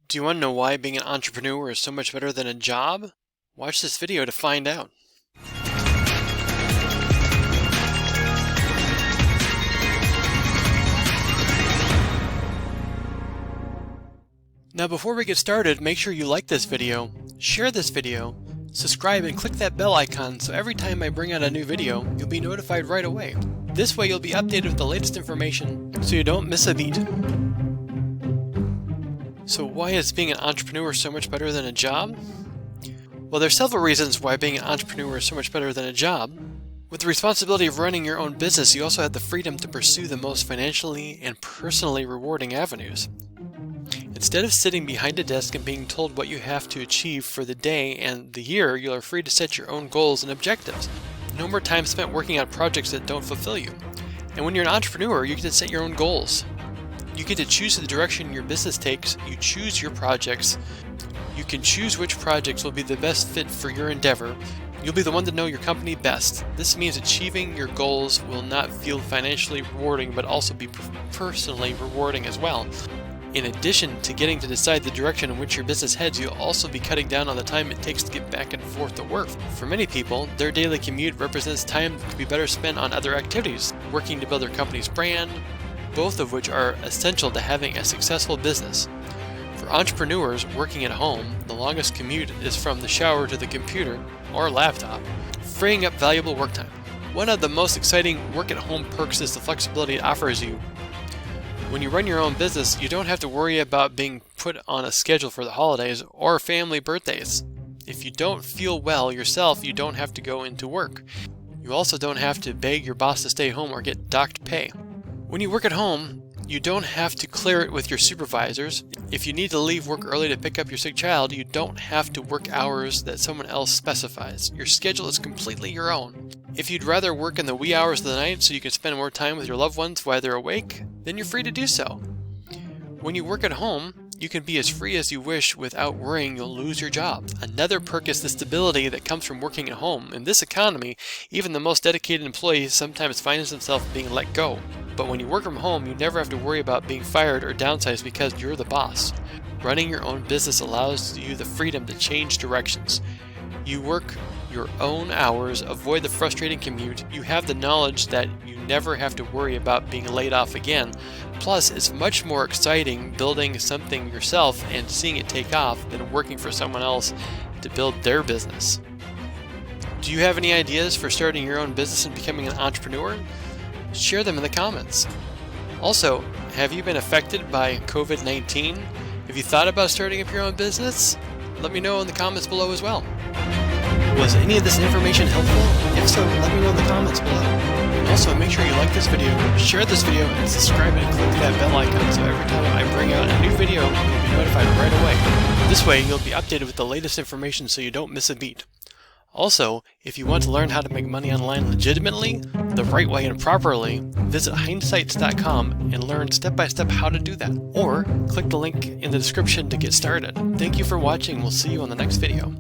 Do you want to know why being an entrepreneur is so much better than a job? Watch this video to find out. Now before we get started, make sure you like this video, share this video, subscribe and click that bell icon so every time I bring out a new video, you'll be notified right away. This way you'll be updated with the latest information so you don't miss a beat. So why is being an entrepreneur so much better than a job? Well, there's several reasons why being an entrepreneur is so much better than a job. With the responsibility of running your own business, you also have the freedom to pursue the most financially and personally rewarding avenues. Instead of sitting behind a desk and being told what you have to achieve for the day and the year, you are free to set your own goals and objectives. No more time spent working on projects that don't fulfill you. And when you're an entrepreneur, you get to set your own goals. You get to choose the direction your business takes, you choose your projects, you can choose which projects will be the best fit for your endeavor. You'll be the one to know your company best. This means achieving your goals will not feel financially rewarding, but also be personally rewarding as well. In addition to getting to decide the direction in which your business heads, you'll also be cutting down on the time it takes to get back and forth to work. For many people, their daily commute represents time that could be better spent on other activities, working to build their company's brand, both of which are essential to having a successful business. For entrepreneurs working at home, the longest commute is from the shower to the computer or laptop, freeing up valuable work time. One of the most exciting work-at-home perks is the flexibility it offers you. When you run your own business, you don't have to worry about being put on a schedule for the holidays or family birthdays. If you don't feel well yourself, you don't have to go into work. You also don't have to beg your boss to stay home or get docked pay. When you work at home, you don't have to clear it with your supervisors. If you need to leave work early to pick up your sick child, you don't have to work hours that someone else specifies. Your schedule is completely your own. If you'd rather work in the wee hours of the night so you can spend more time with your loved ones while they're awake, then you're free to do so. When you work at home, you can be as free as you wish without worrying you'll lose your job. Another perk is the stability that comes from working at home. In this economy, even the most dedicated employee sometimes finds himself being let go. But when you work from home, you never have to worry about being fired or downsized because you're the boss. Running your own business allows you the freedom to change directions. You work your own hours, avoid the frustrating commute, you have the knowledge that you never have to worry about being laid off again. Plus, it's much more exciting building something yourself and seeing it take off than working for someone else to build their business. Do you have any ideas for starting your own business and becoming an entrepreneur? Share them in the comments. Also, have you been affected by COVID-19? Have you thought about starting up your own business? Let me know in the comments below as well. Was any of this information helpful? If so, let me know in the comments below. And also make sure you like this video, share this video, and subscribe and click that bell icon so every time I bring out a new video, you'll be notified right away. This way, you'll be updated with the latest information so you don't miss a beat. Also, if you want to learn how to make money online legitimately, the right way and properly, visit HindeSights.com and learn step-by-step how to do that. Or click the link in the description to get started. Thank you for watching. We'll see you on the next video.